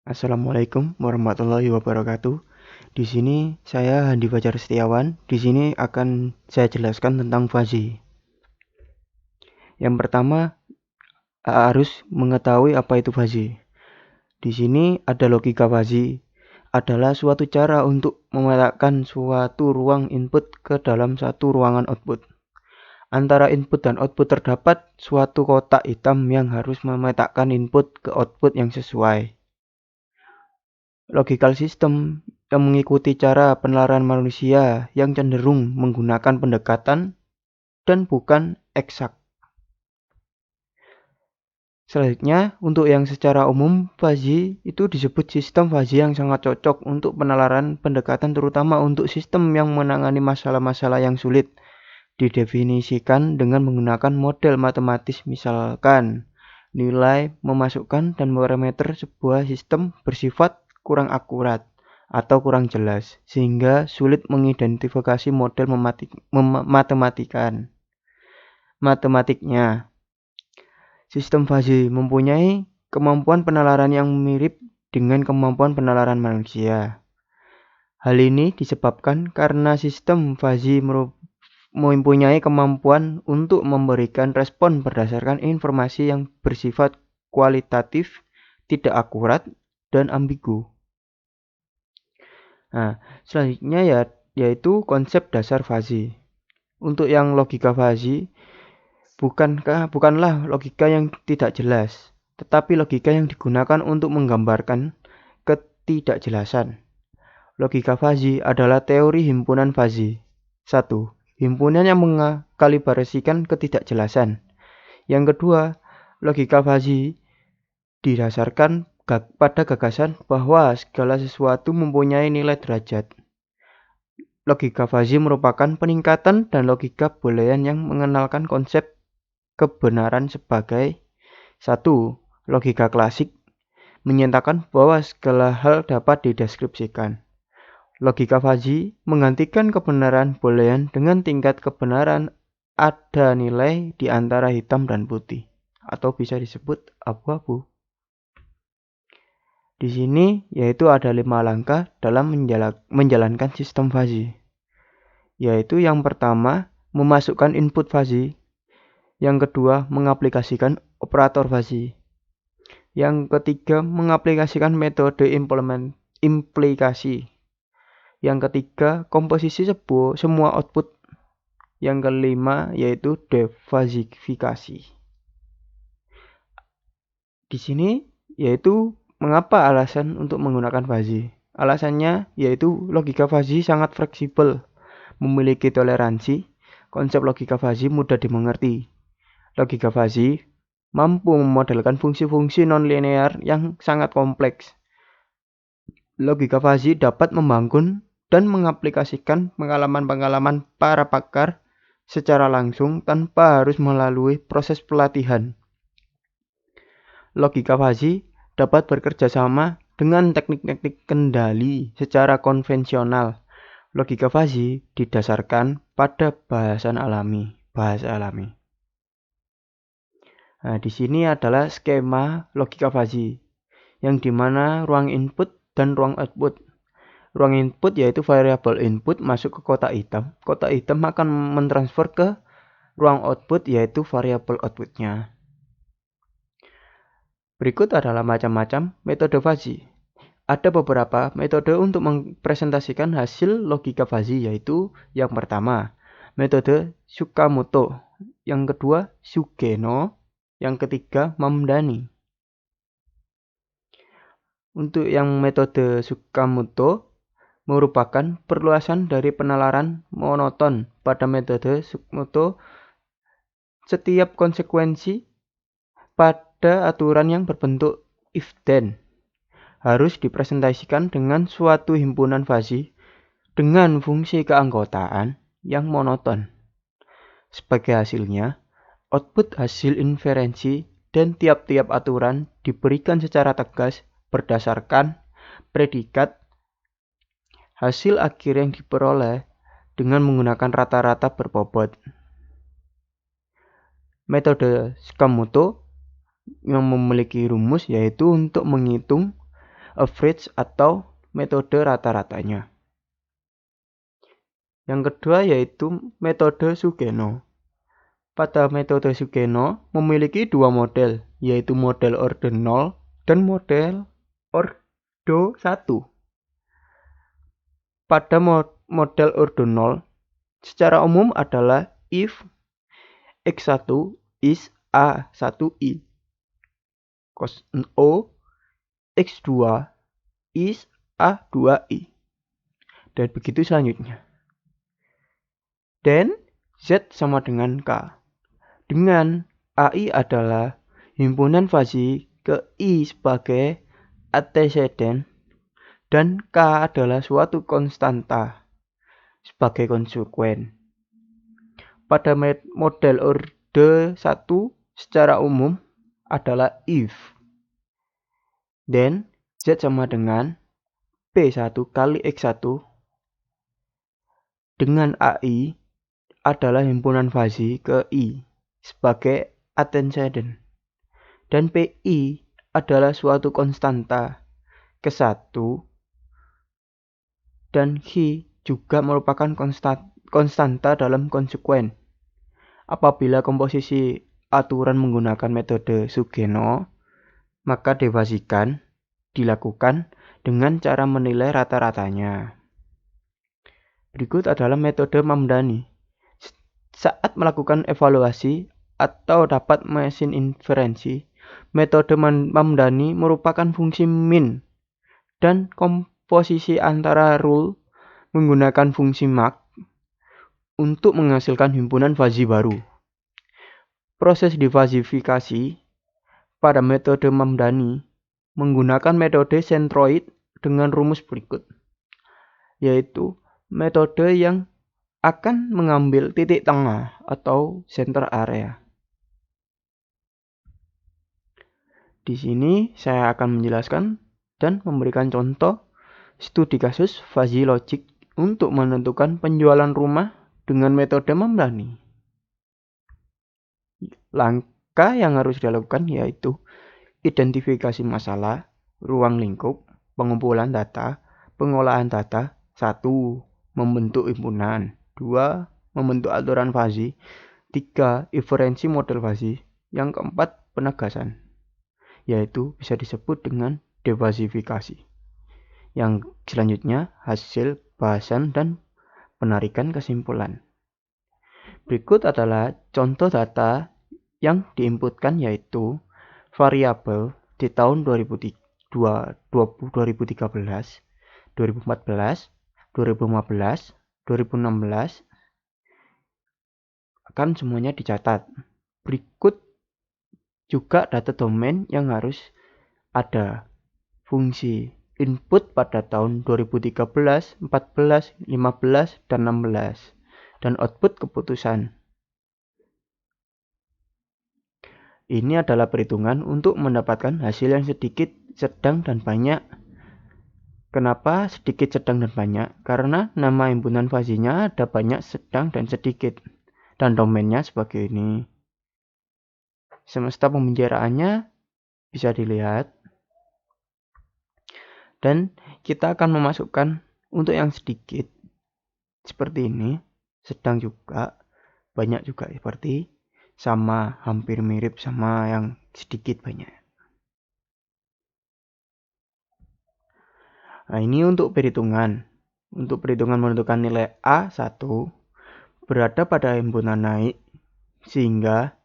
Assalamualaikum warahmatullahi wabarakatuh. Di sini saya Handi Fajar Setiawan. Di sini akan saya jelaskan tentang fuzzy. Yang pertama harus mengetahui apa itu fuzzy. Di sini ada logika fuzzy adalah suatu cara untuk memetakan suatu ruang input ke dalam satu ruangan output. Antara input dan output terdapat suatu kotak hitam yang harus memetakan input ke output yang sesuai. Logical system yang mengikuti cara penelaaran manusia yang cenderung menggunakan pendekatan dan bukan eksak. Selanjutnya, untuk yang secara umum, fuzzy itu disebut sistem fuzzy yang sangat cocok untuk penelaran pendekatan terutama untuk sistem yang menangani masalah-masalah yang sulit. Didefinisikan dengan menggunakan model matematis misalkan nilai, memasukkan, dan parameter sebuah sistem bersifat kurang akurat atau kurang jelas sehingga sulit mengidentifikasi model matematiknya. Sistem fuzzy mempunyai kemampuan penalaran yang mirip dengan kemampuan penalaran manusia. Hal ini disebabkan karena sistem fuzzy mempunyai kemampuan untuk memberikan respon berdasarkan informasi yang bersifat kualitatif, tidak akurat, dan ambigu. Selanjutnya yaitu konsep dasar fuzzy. Untuk yang logika fuzzy, bukanlah logika yang tidak jelas, tetapi logika yang digunakan untuk menggambarkan ketidakjelasan. Logika fuzzy adalah teori himpunan fuzzy. 1. Himpunan yang mengkalibrasikan ketidakjelasan. Yang kedua, logika fuzzy didasarkan pada gagasan bahwa segala sesuatu mempunyai nilai derajat. Logika fuzzy merupakan peningkatan dan logika boolean yang mengenalkan konsep kebenaran sebagai 1. Logika klasik menyatakan bahwa segala hal dapat dideskripsikan. Logika fuzzy menggantikan kebenaran boolean dengan tingkat kebenaran ada nilai di antara hitam dan putih atau bisa disebut abu-abu. Di sini yaitu ada 5 langkah dalam menjalankan sistem fuzzy. Yaitu yang pertama, memasukkan input fuzzy. Yang kedua, mengaplikasikan operator fuzzy. Yang ketiga, mengaplikasikan metode implikasi. Yang ketiga, komposisi semua output. Yang kelima, yaitu defuzzifikasi. Di sini, yaitu mengapa alasan untuk menggunakan fuzzy. Alasannya, yaitu logika fuzzy sangat fleksibel, memiliki toleransi. Konsep logika fuzzy mudah dimengerti. Logika fuzzy mampu memodelkan fungsi-fungsi non-linear yang sangat kompleks. Logika fuzzy dapat membangun dan mengaplikasikan pengalaman-pengalaman para pakar secara langsung tanpa harus melalui proses pelatihan. Logika fuzzy dapat bekerja sama dengan teknik-teknik kendali secara konvensional. Logika fuzzy didasarkan pada bahasa alami. Di sini adalah skema logika fuzzy yang dimana ruang input dan ruang output. Ruang input yaitu variabel input masuk ke kotak hitam. Kotak hitam akan mentransfer ke ruang output yaitu variabel outputnya. Berikut adalah macam-macam metode fuzzy. Ada beberapa metode untuk mempresentasikan hasil logika fuzzy yaitu yang pertama, metode Tsukamoto. Yang kedua, Sugeno. Yang ketiga, Mamdani. Untuk yang metode Tsukamoto merupakan perluasan dari penalaran monoton. Pada metode Tsukamoto, setiap konsekuensi pada aturan yang berbentuk if-then harus dipresentasikan dengan suatu himpunan fuzzy dengan fungsi keanggotaan yang monoton. Sebagai hasilnya, output hasil inferensi dan tiap-tiap aturan diberikan secara tegas berdasarkan predikat hasil akhir yang diperoleh dengan menggunakan rata-rata berbobot. Metode Tsukamoto yang memiliki rumus yaitu untuk menghitung average atau metode rata-ratanya. Yang kedua yaitu metode Sugeno. Pada metode Sugeno memiliki dua model, yaitu model ordo 0 dan model ordo 1. Pada model ordo 0 secara umum adalah if x1 is a1i, cos O x2 is a2i, dan begitu selanjutnya. Dan Z sama dengan K, dengan AI adalah himpunan fuzzy ke I sebagai antecedent dan K adalah suatu konstanta sebagai konsekuen. Pada model ordo 1 secara umum adalah if dan Z sama dengan P1 kali X1 dengan AI adalah himpunan fuzzy ke I sebagai antecedent dan PI adalah suatu konstanta ke 1 dan H juga merupakan konstanta dalam konsekuen. Apabila komposisi aturan menggunakan metode Sugeno, maka defasikan dilakukan dengan cara menilai rata-ratanya. Berikut adalah metode Mamdani. Saat melakukan evaluasi atau dapat mesin inferensi, metode Mamdani merupakan fungsi min dan komposisi antara rule menggunakan fungsi mak untuk menghasilkan himpunan fuzzy baru. Proses defasifikasi pada metode Mamdani menggunakan metode centroid dengan rumus berikut, yaitu metode yang akan mengambil titik tengah atau center area. Di sini saya akan menjelaskan dan memberikan contoh studi kasus fuzzy logic untuk menentukan penjualan rumah dengan metode Mamdani. Langkah yang harus dilakukan yaitu identifikasi masalah, ruang lingkup, pengumpulan data, pengolahan data. 1. Membentuk himpunan. 2. Membentuk aturan fuzzy. 3. Inferensi model fuzzy. Yang keempat, penegasan, yaitu bisa disebut dengan defasifikasi. Yang selanjutnya, hasil bahasan dan penarikan kesimpulan. Berikut adalah contoh data yang diinputkan, yaitu variabel di tahun 2013, 2014, 2015, 2016 akan semuanya dicatat. Berikut juga data domain yang harus ada. Fungsi input pada tahun 2013, 14, 15, dan 16 dan output keputusan. Ini adalah perhitungan untuk mendapatkan hasil yang sedikit, sedang, dan banyak. Kenapa sedikit, sedang, dan banyak? Karena nama himpunan fuzzy-nya ada banyak, sedang, dan sedikit. Dan domainnya sebagai ini. Semesta pembiaraannya bisa dilihat. Dan kita akan memasukkan untuk yang sedikit seperti ini, sedang juga, banyak juga seperti sama, hampir mirip sama yang sedikit banyak. Nah, ini untuk perhitungan. Untuk perhitungan menentukan nilai A1 berada pada himpunan naik sehingga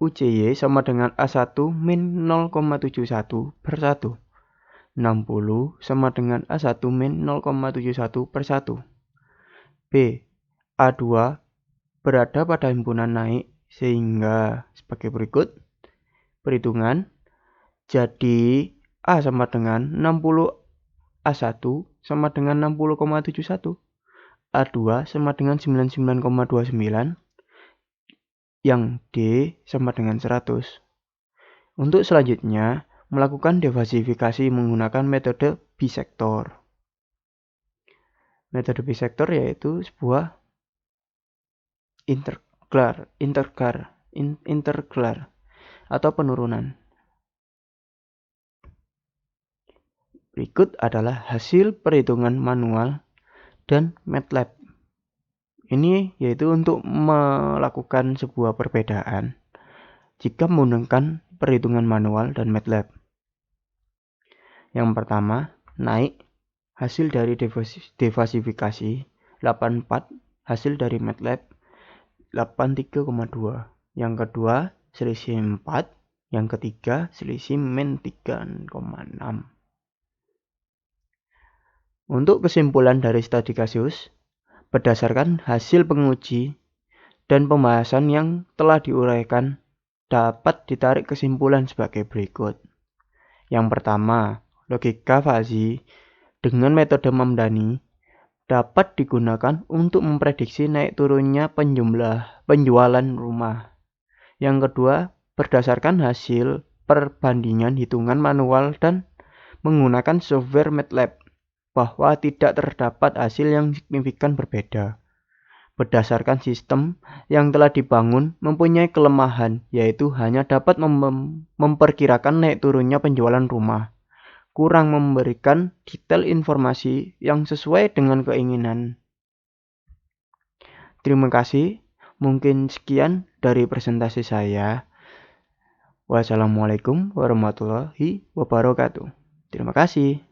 UCY sama dengan A1 min 0,71 per 1. 60 sama dengan A1 min 0,71 per 1. B. A2 berada pada himpunan naik sehingga sebagai berikut. Perhitungan. Jadi A sama dengan 60 A1 sama dengan 60,71. A2 sama dengan 99,29. Yang D sama dengan 100. Untuk selanjutnya, melakukan defasifikasi menggunakan metode bisektor. Metode bisektor yaitu sebuah interglar atau penurunan. Berikut adalah hasil perhitungan manual dan MATLAB. Ini yaitu untuk melakukan sebuah perbedaan jika menggunakan perhitungan manual dan MATLAB. Yang pertama, naik hasil dari defasifikasi 84, hasil dari MATLAB 83,2. Yang kedua, selisih 4. Yang ketiga, selisih min 3,6. Untuk kesimpulan dari studi kasus, berdasarkan hasil penguji dan pembahasan yang telah diuraikan, dapat ditarik kesimpulan sebagai berikut. Yang pertama, logika fuzzy dengan metode Mamdani dapat digunakan untuk memprediksi naik turunnya penjualan rumah. Yang kedua, berdasarkan hasil perbandingan hitungan manual dan menggunakan software MATLAB, bahwa tidak terdapat hasil yang signifikan berbeda. Berdasarkan sistem yang telah dibangun mempunyai kelemahan, yaitu hanya dapat memperkirakan naik turunnya penjualan rumah, kurang memberikan detail informasi yang sesuai dengan keinginan. Terima kasih, mungkin sekian dari presentasi saya. Wassalamualaikum warahmatullahi wabarakatuh. Terima kasih.